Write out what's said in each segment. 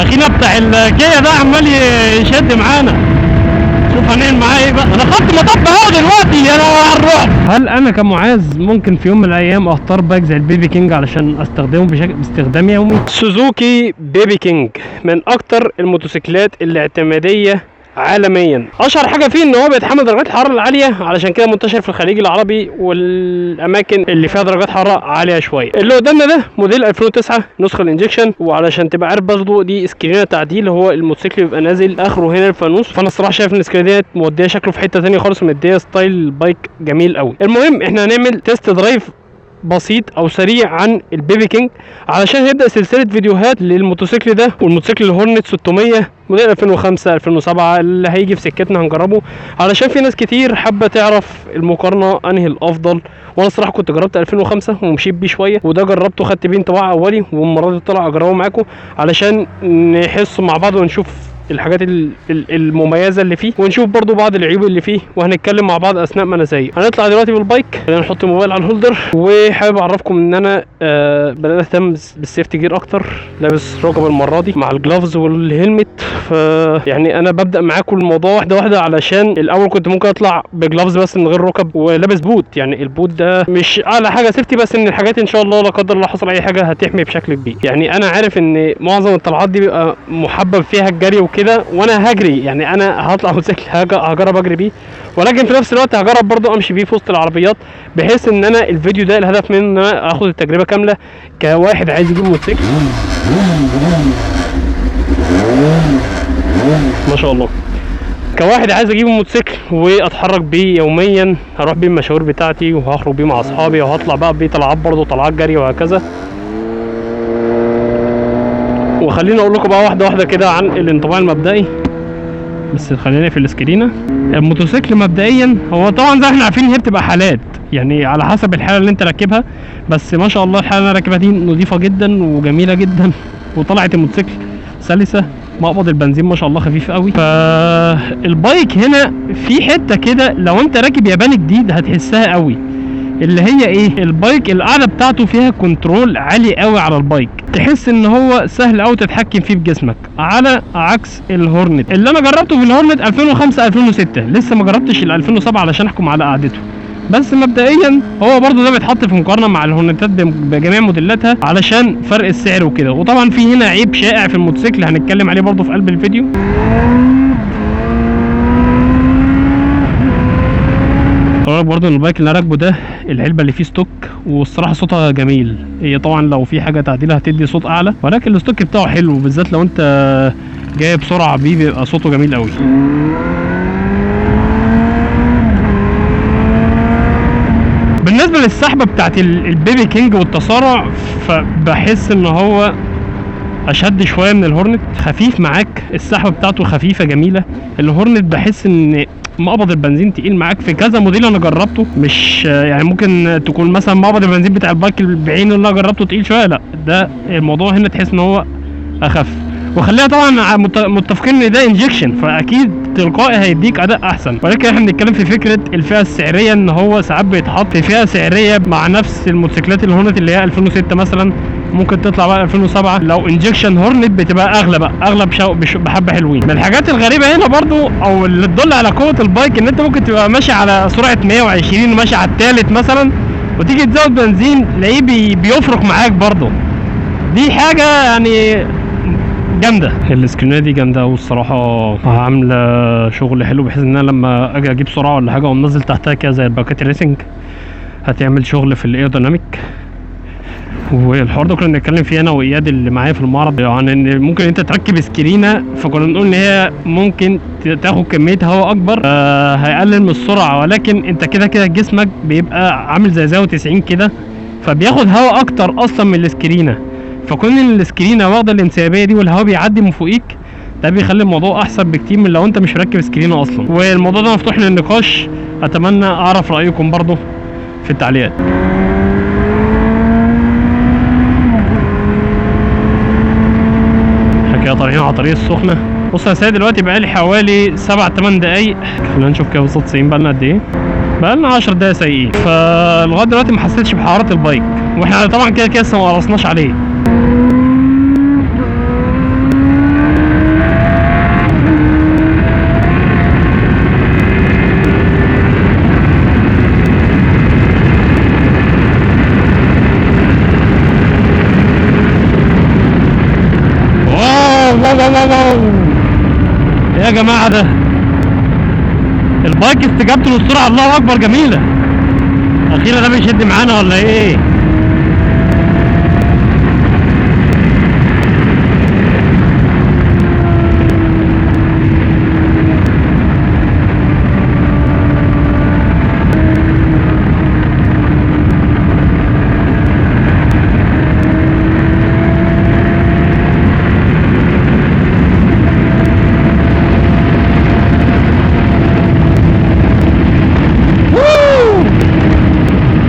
اخينا بتاع الكيا ده عمال يشد معانا. شوف هنعمل معاه ايه بقى. انا خدت مطب اهو دلوقتي انا هنروح. هل انا كمعاذ ممكن في يوم من الايام اختار بايك زي البيبي كينج علشان استخدمه باستخدام يومي؟ سوزوكي بيبي كينج من اكتر الموتوسيكلات الاعتماديه عالميا. اشهر حاجه فيه ان هو بيتحمل درجات الحراره العاليه، علشان كده منتشر في الخليج العربي والاماكن اللي فيها درجات حراره عاليه شويه. اللي قدامنا ده موديل 2009 نسخه الانجكشن، وعلشان تبقى عارف برضه دي سكرينه تعديل، هو الموتوسيكل بيبقى نازل اخره هنا الفانوس. فانا الصراحه شايف ان السكرينه ديت موديه شكله في حته ثانيه خالص، مديه ستايل بايك جميل قوي. المهم احنا هنعمل تيست درايف بسيط او سريع عن البيبي كينج علشان هيبدا سلسله فيديوهات للموتوسيكل ده والموتوسيكل الهورنت 600 موديل 2005 2007 اللي هيجي في سكتنا هنجربه، علشان في ناس كتير حابه تعرف المقارنه انهي الافضل. وانا الصراحه كنت جربت 2005 ومشيت بيه شويه، وده جربته خدت بيه انطباع اولي، والمره دي طلع اجربه معاكم علشان نحس مع بعض ونشوف الحاجات المميزه اللي فيه، ونشوف برضو بعض العيوب اللي فيه، وهنتكلم مع بعض اثناء ما انا سايق. هنطلع دلوقتي بالبايك، خلينا نحط الموبايل على الهولدر. وحابب اعرفكم ان انا بدات اهتم بالسيفتي جير اكتر، لابس ركب المره دي مع الجلافز والهيلمت. ف يعني انا ببدا معاكم الموضوع واحده واحده، علشان الاول كنت ممكن اطلع بجلافز بس من غير ركب ولابس بوت. يعني البوت ده مش اعلى حاجه سيفتي، بس ان الحاجات ان شاء الله لا قدر الله حصل اي حاجه هتحمي بشكل كبير. يعني انا عارف ان معظم الطلعات دي بيبقى محبب فيها الجري وكده، وانا هجري، يعني انا هطلع موتوسيكل هجرب اجري بيه، ولكن في نفس الوقت هجرب برضو امشي بيه في وسط العربيات، بحيث ان انا الفيديو ده الهدف منه ان انا اخد التجربه كامله كواحد عايز يجيب موتوسيكل. ما شاء الله، كواحد عايز اجيب موتوسيكل واتحرك بيه يوميا، هروح بيه المشاوير بتاعتي وهخرج بيه مع اصحابي، وهطلع بقى بيه طلعات برضو طلعات جري وهكذا. وخليني اقول لكم بقى واحده واحده كده عن الانطباع المبدئي، بس خلينا في السكرينه. الموتوسيكل مبدئيا هو طبعا زي ما احنا عارفين هي بتبقى حالات، يعني على حسب الحاله اللي انت راكبها، بس ما شاء الله الحاله اللي انا راكبها دي نظيفه جدا وجميله جدا، وطلعت الموتوسيكل سلسه، مقبض البنزين ما شاء الله خفيف قوي. فالبايك هنا في حته كده لو انت راكب ياباني جديد هتحسها قوي، اللي هي ايه؟ البايك القعده بتاعته فيها كنترول عالي قوي على البايك، تحس ان هو سهل قوي تتحكم فيه بجسمك، على عكس الهورنت اللي انا جربته في الهورنت 2005 2006. لسه ما جربتش ال 2007 علشان احكم على قعدته، بس مبدئيا هو برضو ده بيتحط في مقارنه مع الهورنتات بجميع موديلاتها علشان فرق السعر وكده. وطبعا في هنا عيب شائع في الموتوسيكل هنتكلم عليه برضو في قلب الفيديو. برضه البايك اللي انا راكبه ده العلبه اللي فيه ستوك، والصراحه صوتها جميل. هي طبعا لو في حاجه تعديلها هتدي صوت اعلى، ولكن الستوك بتاعه حلو، بالذات لو انت جاي بسرعه بيه بيبقى صوته جميل قوي. بالنسبه للسحبه بتاعت البيبي كينج والتسارع، فبحس ان هو اشد شويه من الهورنت، خفيف معاك، السحبه بتاعته خفيفه جميله. الهورنت بحس ان مقبض البنزين تقيل معاك في كذا موديل انا جربته، مش يعني ممكن تكون مثلا مقبض البنزين بتاع البايك بعينه اللي انا جربته تقيل شويه، لا ده الموضوع هنا تحس ان هو اخف. وخلينا طبعا متفقين ان ده انجكشن، فاكيد تلقائي هيديك اداء احسن، ولكن احنا بنتكلم في فكره الفئه السعريه، ان هو ساعات بيتحط في فئه سعريه مع نفس الموتوسيكلات الهورنت اللي هي 2006 مثلا، ممكن تطلع بقى 2007 لو انجكشن هورنت بتبقى اغلى بقى، اغلى بحبه حلوين. من الحاجات الغريبه هنا برضو او اللي تدل على قوه البايك، ان انت ممكن تبقى ماشي على سرعه 120 وماشي على الثالث مثلا، وتيجي تزود بنزين تلاقيه بيفرق معاك برضو. دي حاجه يعني جامده. السكرينه دي جامده والصراحه عامله شغل حلو، بحيث ان انا لما اجي اجيب سرعه ولا حاجه وانزل تحتها كده زي الباكات الريسنج هتعمل شغل في الايروديناميك. والحوار ده كنا بنتكلم فيه انا واياد اللي معايا في المعرض، يعني ان ممكن انت تركب سكرينه، فكنا بنقول ان هي ممكن تاخد كميه هواء اكبر، هيقلل من السرعه، ولكن انت كده كده جسمك بيبقى عامل زي زاويه 90 كده، فبياخد هواء اكتر اصلا من السكرينه. فكون ان السكرينه واخده الانسيابيه دي والهواء بيعدي من فوقيك، ده بيخلي الموضوع احسن بكتير من لو انت مش مركب سكرينه اصلا. والموضوع ده مفتوح للنقاش، اتمنى اعرف رايكم برضو في التعليقات. كده طالعين على طريق السخنه. بص يا سيدي دلوقتي بقالي حوالي 7-8 دقايق، خلينا نشوف كده بالظبط سايقين بقالنا قد ايه. بقالنا 10 دقايق سايقين، فلغايه دلوقتي ما حسيتش بحراره البايك، واحنا طبعا كده لسه ما قرصناش عليه. يا جماعة ده البايك استجابته للسرعة الله اكبر جميلة. اخيرا ده بيشد معانا ولا ايه؟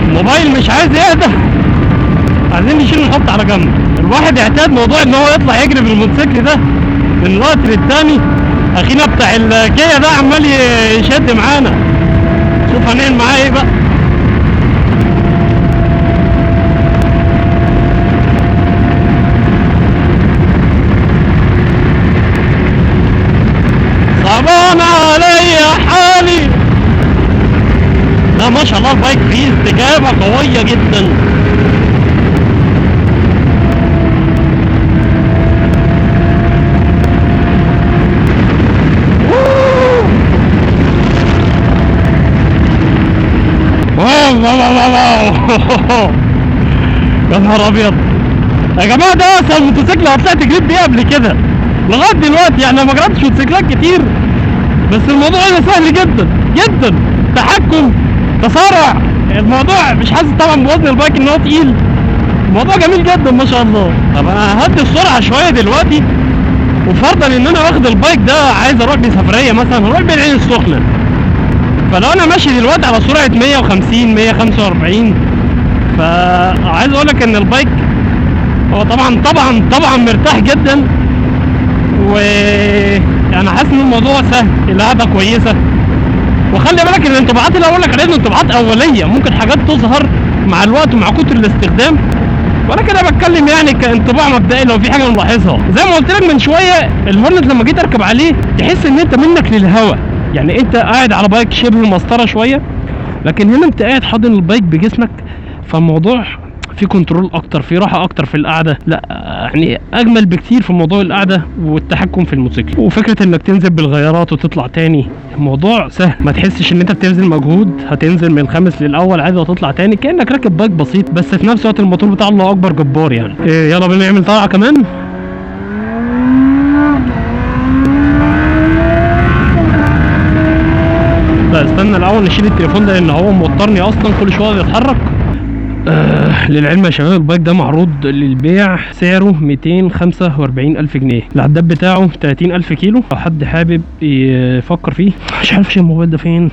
الموبايل مش عايز يهدى، عايزين نشيل نحط على جنب. الواحد اعتاد موضوع ان هو يطلع يجري بالموتوسيكل ده من وقت للتاني. اخينا بتاع الكيا ده عمال يشد معانا، شوف هنعمل معاه ايه بقى. صعبان عليا حالي. لا ما شاء الله البايك فيه استجابة قوية جدا. يا نهار ابيض يا جماعة، ده اسهل موتوسيكل طلعت جريت بيه قبل كده لغاية دلوقتي. يعني ما جربتش موتوسيكلات كتير، بس الموضوع هنا سهل جدا جدا. تحكم، تسارع، الموضوع مش حاسس طبعا بوزن البايك ان هو تقيل. الموضوع جميل جدا ما شاء الله. طب انا ههدي السرعه شويه دلوقتي، وفرضا ان انا واخد البايك ده عايز اروح بيه سفريه مثلا، هروح بيه العين السخنه. فلو انا ماشي دلوقتي على سرعه 150 145، فعايز اقول لك ان البايك هو طبعا مرتاح جدا. وانا حاسس ان الموضوع سهل، القعده كويسه. وخلي بالك ان الانطباعات اللي هقول لك عليها انطباعات اوليه، ممكن حاجات تظهر مع الوقت ومع كتر الاستخدام، ولكن انا بتكلم يعني كانطباع مبدئي لو في حاجه ملاحظها. زي ما قلت لك من شويه، الهورنت لما جيت اركب عليه تحس ان انت منك للهوا، يعني انت قاعد على بايك شبه مسطره شويه، لكن هنا انت قاعد حاضن البايك بجسمك، فالموضوع في كنترول اكتر، في راحه اكتر في القعده. لا يعني اجمل بكتير في موضوع القعده والتحكم في الموتوسيكل. وفكره انك تنزل بالغيارات وتطلع تاني، الموضوع سهل، ما تحسش ان انت بتبذل مجهود. هتنزل من الخامس للاول عادي وتطلع تاني كانك راكب بايك بسيط، بس في نفس الوقت الموتور بتاع الله اكبر جبار يعني. إيه يلا بينا نعمل طلعه كمان. لا استنى الاول نشيل التليفون ده لان هو موترني اصلا كل شويه بيتحرك. للعلم يا شباب البايك ده معروض للبيع، سعره 245 ألف جنيه. العداد بتاعه 30 ألف كيلو. لو حد حابب يفكر فيه، مش عارف الموبايل ده فين.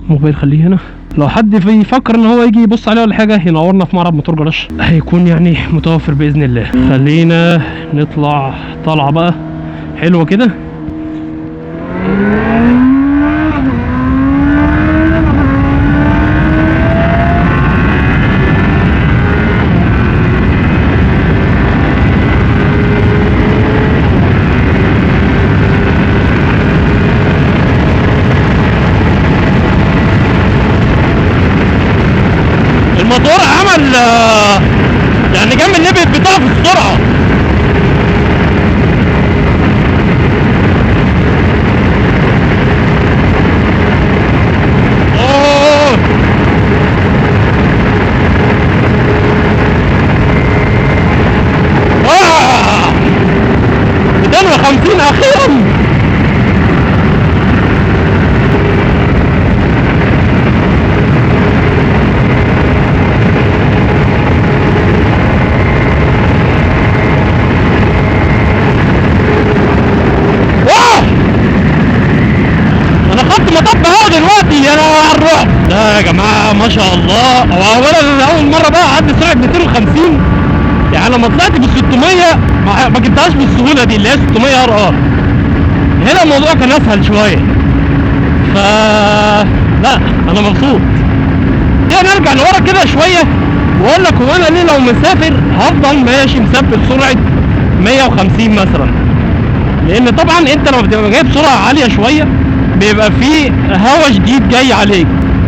الموبايل خليه هنا. لو حد يفكر ان هو يجي يبص عليه ولا حاجه، ينورنا في معرض موتور جراج، هيكون يعني متوفر باذن الله. خلينا نطلع طلعه بقى حلوه كده. الموتور عمل يعني جنب الليمت بتاعه في السرعه. اوه 250 اخيرا. مطب اهو دلوقتي انا على الرعب ده يا جماعه ما شاء الله. هو اولا انا اول مره بقى اعدي سرعه 250، يعني لما طلعت بال 600 ما جبتهاش بالسهوله دي اللي هي 600 ار. هنا الموضوع كان اسهل شويه، ف لا انا مبسوط. نرجع لورا كده شويه واقول لك هو انا ليه لو مسافر هفضل ماشي مثبت سرعه 150 مثلا، لان طبعا انت لما بتبقى جايب سرعه عاليه شويه بيبقى فيه هوا شديد جاي عليك،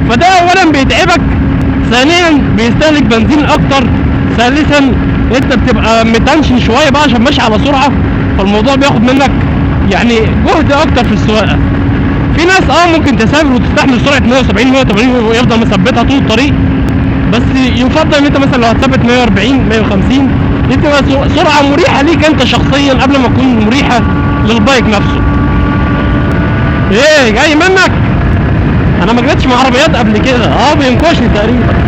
فده اولا بيتعبك، ثانيا بيستهلك بنزين اكتر، ثالثا انت بتبقى متنشن شويه بقى عشان ماشي على سرعه، فالموضوع بياخد منك يعني جهد اكتر في السواقه. في ناس ممكن تسافر وتستحمل سرعه 170 180 ويفضل مثبتها طول الطريق، بس يفضل ان انت مثلا لو هتثبت 140 150 دي تبقى سرعه مريحه ليك انت شخصيا قبل ما تكون مريحه للبايك نفسه. ايه جاي منك؟ انا ما جريتش مع عربيات قبل كده، بينكشني تقريبا.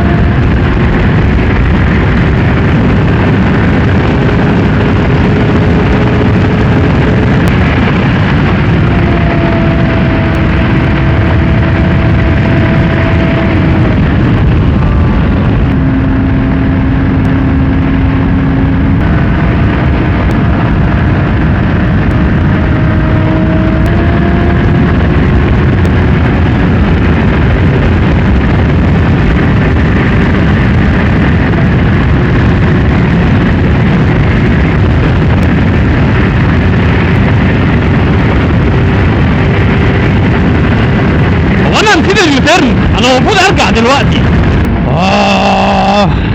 انا المفروض ارجع دلوقتي.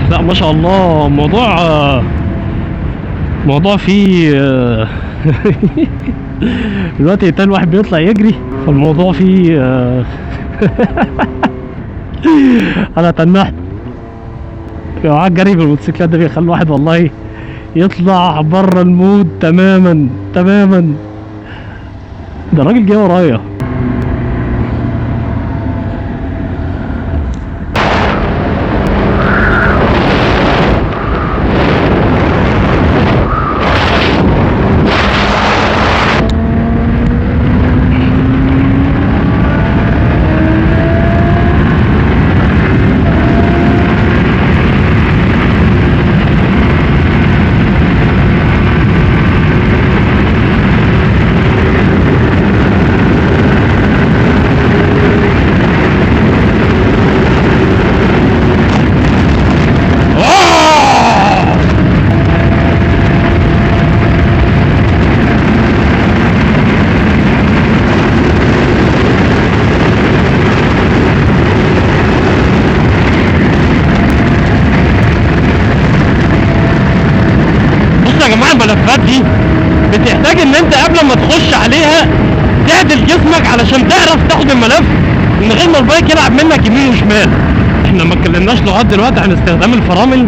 لا ما شاء الله موضوع فيه دلوقتي تاني واحد بيطلع يجري، فالموضوع فيه انا تنحت. اوعى الجري بالموتوسيكلات ده بيخلي الواحد والله يطلع بره المود تماما تماما. ده راجل جاي ورايا. يا جماعه الملفات دي بتحتاج ان انت قبل ما تخش عليها تعدل جسمك علشان تعرف تاخد الملف من غير ما البايك يلعب منك يمين وشمال. احنا ما اتكلمناش لغايه دلوقتي عن استخدام الفرامل،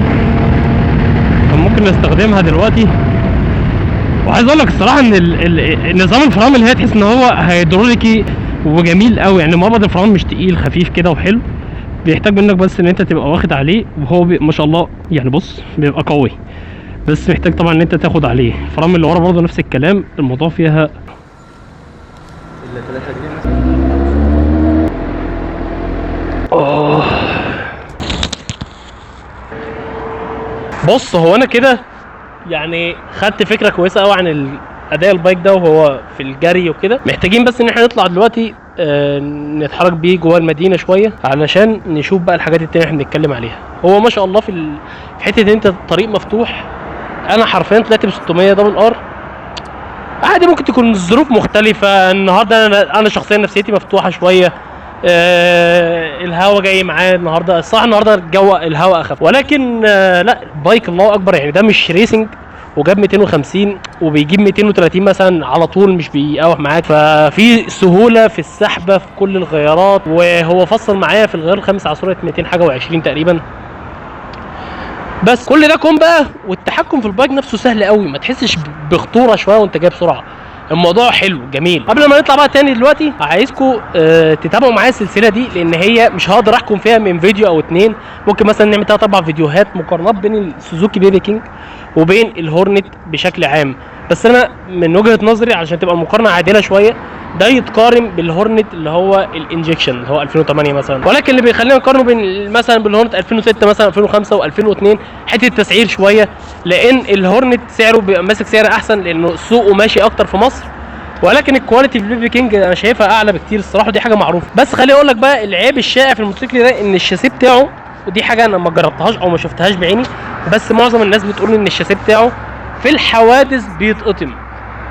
كان ممكن نستخدمها دلوقتي. وعايز اقول لك الصراحه ان نظام الفرامل هي تحس ان هو هيدروليكي وجميل قوي، يعني مقبض الفرامل مش تقيل، خفيف كده وحلو، بيحتاج منك بس ان انت تبقى واخد عليه، وهو ما شاء الله يعني بص بيبقى قوي، بس محتاج طبعا ان انت تاخد عليه. الفرامل اللي ورا برضه نفس الكلام، الموضوع فيها الا 3 جنيه مثلا. بص هو انا كده يعني خدت فكره كويسه قوي عن اداء البايك ده وهو في الجري وكده. محتاجين بس ان احنا نطلع دلوقتي نتحرك بيه جوه المدينه شويه علشان نشوف بقى الحاجات التانية اللي احنا بنتكلم عليها. هو ما شاء الله في حته ان انت الطريق مفتوح. انا حرفيا طلعت ب 600 دبل ار عادي، ممكن تكون الظروف مختلفه. النهارده انا شخصيا نفسيتي مفتوحه شويه، الهوا جاي معاه النهارده، الصراحه النهارده الجو الهوا اخف، ولكن لا بايك الله اكبر، يعني ده مش ريسنج وجاب 250 وبيجيب 230 مثلا على طول، مش بيقاوح معاك، ففي سهوله في السحبه في كل الغيارات. وهو فصل معايا في الغيار الخامس على سرعه 200 حاجه و20 تقريبا. بس كل ده كوم بقى، والتحكم في البايك نفسه سهل قوي، ما تحسش بخطوره شويه وانت جايب سرعه. الموضوع حلو جميل. قبل ما نطلع بقى تاني دلوقتي عايزكم تتابعوا معايا السلسله دي، لان هي مش هقدر احكم فيها من فيديو او اتنين، ممكن مثلا نعمل 3 4 فيديوهات مقارنات بين السوزوكي بيبي كينج وبين الهورنت بشكل عام. بس انا من وجهه نظري عشان تبقى المقارنه عادله شويه، ده يتقارن بالهورنت اللي هو الانجكشن اللي هو 2008 مثلا، ولكن اللي بيخلينا نقارنه بين مثلا بالهورنت 2006 مثلا 2005 و2002 حته التسعير شويه، لان الهورنت سعره بيبقى ماسك سعر احسن لانه سوقه ماشي اكتر في مصر، ولكن الكواليتي في البيبي كينج انا شايفها اعلى بكتير الصراحه، ودي حاجه معروفه. بس خليني اقول لك بقى العيب الشائع في الموتوسيكل ده، ان الشاسيه بتاعه، ودي حاجه انا ما جربتهاش او ما شفتهاش بعيني، بس معظم الناس بتقول ان الشاسيه بتاعه في الحوادث بيتقطم.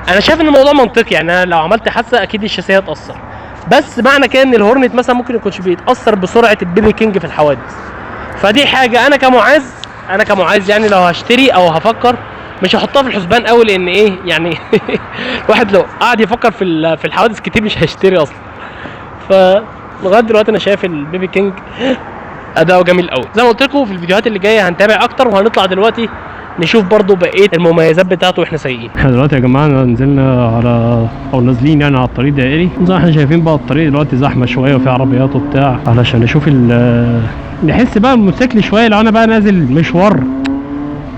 انا شايف ان الموضوع منطقي، يعني انا لو عملت حادثه اكيد الشاسيه هتاثر، بس معنى كده ان الهورنت مثلا ممكن يكونش بيتاثر بسرعه البيبي كينج في الحوادث. فدي حاجه انا كمعاذ يعني لو هشتري او هفكر مش هحطها في الحسبان قوي، لان ايه يعني الواحد لو قعد يفكر في الحوادث كتير مش هيشتري اصلا. فلغايه دلوقتي انا شايف البيبي كينج اداؤه جميل قوي. زي ما قلت لكم في الفيديوهات اللي جايه هنتابع اكتر، وهنطلع دلوقتي نشوف برضو بقيه المميزات بتاعته واحنا سايقين. احنا دلوقتي يا جماعه نزلنا على او نازلين يعني على الطريق دائري، زي ما احنا شايفين بقى الطريق دلوقتي زحمه شويه وفي عربيات وبتاع، علشان نشوف نحس بقى الموتوسيكل شويه لو انا بقى نازل مشوار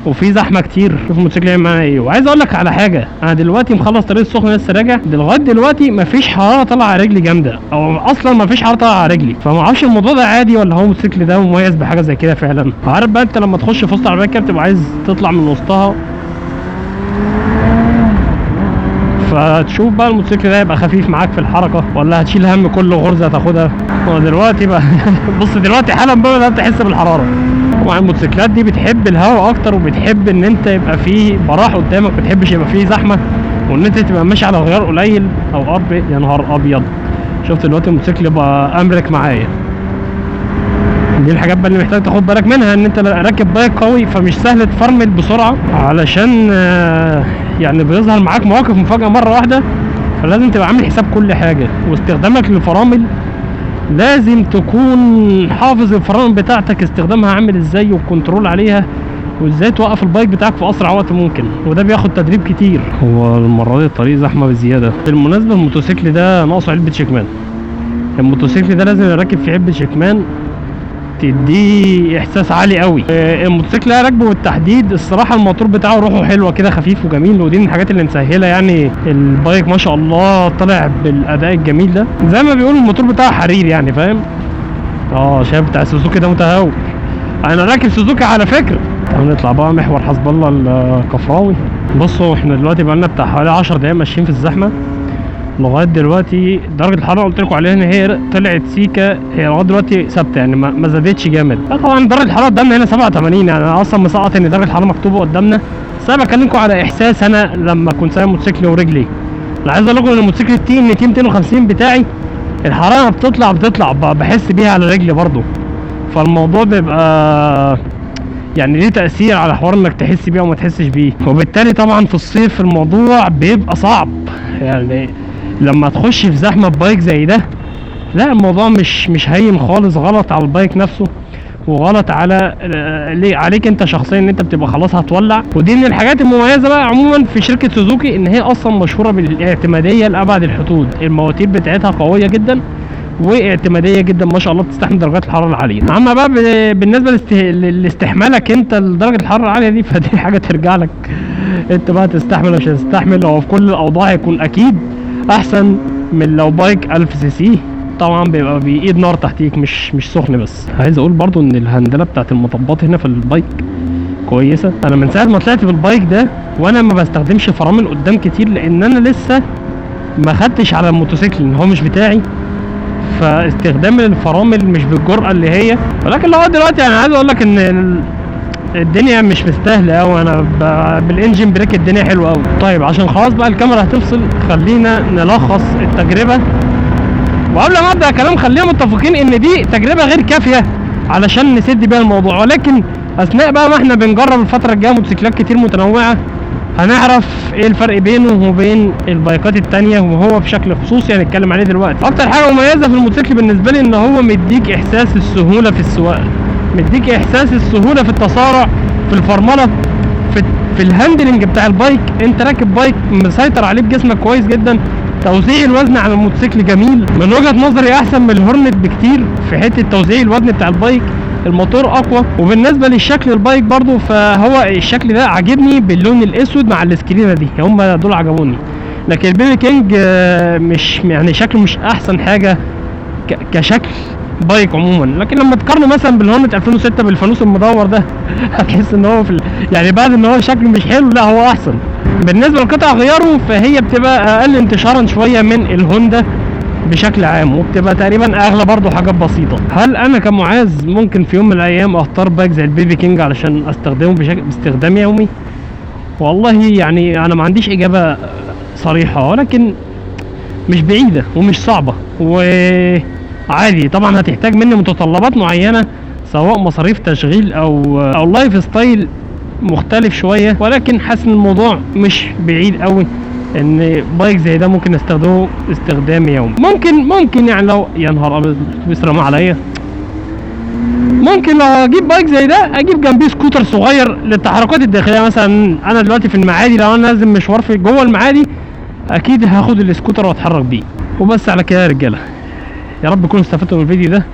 وفي زحمه كتير، شوف الموتوسيكل يعمل معايا ايه. وعايز اقول لك على حاجه، انا دلوقتي مخلص طريق السخنه لسه راجع، لغايه دلوقتي مفيش حراره طالعه على رجلي جامده، او اصلا مفيش حراره طالعه على رجلي. فما اعرفش الموضوع ده عادي ولا هو الموتوسيكل ده مميز بحاجه زي كده فعلا. عارف بقى انت لما تخش في وسط العربيه كده بتبقى عايز تطلع من وسطها، فتشوف بقى الموتوسيكل ده يبقى خفيف معاك في الحركه ولا هتشيل هم كل غرزه هتاخدها. ودلوقتي بقى بص دلوقتي حالا بقى بدات تحس بالحراره. طبعا الموتوسيكلات دي بتحب الهواء اكتر، وبتحب ان انت يبقى فيه براح قدامك، ما بتحبش يبقى فيه زحمه، وان انت تبقى ماشي على غيار قليل او قرب. يا نهار ابيض، شفت دلوقتي الموتوسيكل بقى امرك معايا. دي الحاجات بقى اللي محتاج تاخد بالك منها، ان انت راكب بايك قوي فمش سهل تفرمل بسرعه، علشان يعني بيظهر معاك مواقف مفاجاه مره واحده، فلازم تبقى عامل حساب كل حاجه. واستخدامك للفرامل لازم تكون حافظ الفرامل بتاعتك استخدامها عامل ازاي، والكنترول عليها، وازاي توقف البايك بتاعك في اسرع وقت ممكن، وده بياخد تدريب كتير. هو المره دي الطريق زحمه بزياده. بالمناسبه الموتوسيكل ده ناقصه علبه شكمان. الموتوسيكل ده لازم يركب فيه علبه شكمان تديه احساس عالي قوي. الموتوسيكل اللي راكبه بالتحديد الصراحه الموتور بتاعه روحه حلوه كده، خفيف وجميل، ودي من الحاجات اللي مسهله يعني البايك ما شاء الله طلع بالاداء الجميل ده. زي ما بيقولوا الموتور بتاعه حرير يعني، فاهم؟ شايف بتاع سوزوكي ده متهور. انا راكب سوزوكي على فكره. هنطلع بقى محور حسب الله الكفراوي. بصوا احنا دلوقتي بقى لنا بتاع حوالي 10 دقايق ماشيين في الزحمه. لغايه دلوقتي درجه الحراره قلت لكم عليها ان هي طلعت سيكه، هي لغايه دلوقتي ثابته يعني ما زادتش جامد. طبعا درجه الحراره قدامنا هنا 87، يعني انا اصلا مسقط ان درجه الحراره مكتوبه قدامنا، بس انا بكلمكم على احساس انا لما كنت سايق موتوسيكل ورجلي. انا عايز اقول لكم ان الموتوسيكل التي 250 بتاعي الحراره بتطلع بحس بيها على رجلي برضو، فالموضوع بيبقى يعني ليه تأثير على حوار انك تحس بيه وما تحسش بيه. وبالتالي طبعا في الصيف الموضوع بيبقى صعب، يعني لما تخش في زحمه ببايك زي ده، لا الموضوع مش هين خالص. غلط على البايك نفسه، وغلط على عليك انت شخصيا، ان انت بتبقى خلاص هتولع. ودي من الحاجات المميزه بقى عموما في شركه سوزوكي، ان هي اصلا مشهوره بالاعتماديه لابعد الحدود. المواتير بتاعتها قويه جدا واعتماديه جدا ما شاء الله، بتستحمل درجات الحراره العاليه. اما بقى بالنسبه لاستحمالك انت لدرجه الحراره العاليه دي، فدي حاجه ترجع لك انت بقى تستحمل ولا مش هتستحمل. هو في كل الاوضاع يكون اكيد احسن من لو بايك 1000 سي سي، طبعا بيبقى بايد نار تحتيك مش سخن. بس عايز اقول برضو ان الهندله بتاعت المطبات هنا في البايك كويسه. انا من ساعه ما طلعت بالبايك ده وانا ما بستخدمش فرامل قدام كتير، لان انا لسه ما خدتش على الموتوسيكل ان هو مش بتاعي، فاستخدام الفرامل مش بالجرأة اللي هي. ولكن لغايه دلوقتي انا عايز اقول لك ان الدنيا مش مستاهله قوي، انا بالانجن بريك الدنيا حلوه قوي. طيب عشان خلاص بقى الكاميرا هتفصل، خلينا نلخص التجربه. وقبل ما ابدا كلام خلينا متفقين ان دي تجربه غير كافيه علشان نسد بيها الموضوع، ولكن اثناء بقى ما احنا بنجرب الفتره الجايه موتوسيكلات كتير متنوعه هنعرف ايه الفرق بينه وبين البايكات التانية، وهو بشكل خصوصي هنتكلم عليه دلوقتي. اكتر حاجه مميزه في الموتوسيكل بالنسبه لي ان هو مديك احساس السهوله في السواقه، مديك احساس السهوله في التسارع، في الفرمله، في الهاندلنج بتاع البايك. انت راكب بايك مسيطر عليه بجسمك كويس جدا. توزيع الوزن على الموتوسيكل جميل من وجهه نظري، احسن من الهورنت بكتير في حته توزيع الوزن بتاع البايك. الموتور اقوى، وبالنسبه للشكل البايك برضو فهو الشكل ده عاجبني باللون الاسود مع السكرينه دي، هم دول عجبوني. لكن البيبي كينج مش يعني شكله مش احسن حاجه كشكل بايك عموما. لكن لما تقارنه مثلا بالهورنت 2006 بالفانوس المدور ده هتحس ان هو يعني بعد ان هو شكله مش حلو، لا هو احسن. بالنسبه لقطع غياره فهي بتبقى اقل انتشارا شويه من الهوندا بشكل عام، وبتبقى تقريبا اغلى برضو حاجات بسيطه. هل انا كمعاذ ممكن في يوم من الايام اختار بايك زي البيبي كينج علشان استخدمه باستخدام يومي؟ والله يعني انا ما عنديش اجابه صريحه، ولكن مش بعيده ومش صعبه وعادي. طبعا هتحتاج مني متطلبات معينه، سواء مصاريف تشغيل او لايف ستايل مختلف شويه، ولكن حاسس ان الموضوع مش بعيد قوي ان بايك زي ده ممكن استخدمه استخدام يومي. ممكن يعني لو يا نهار ابيض بيسرم عليا، ممكن لو اجيب بايك زي ده اجيب جنبيه سكوتر صغير للتحركات الداخليه. مثلا انا دلوقتي في المعادي، لو انا لازم مشوار في جوه المعادي اكيد هاخد السكوتر واتحرك بيه. وبس على كده يا رجاله، يا رب تكونوا استفدتوا من الفيديو ده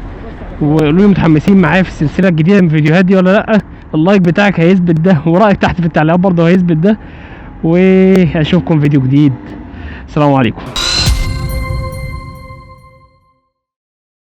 وقولوا لي متحمسين معايا في السلسله الجديده من الفيديوهات دي ولا لا. اللايك بتاعك هيثبت ده، ورايك تحت في التعليقات برضه هيثبت ده، واشوفكم فيديو جديد. السلام عليكم.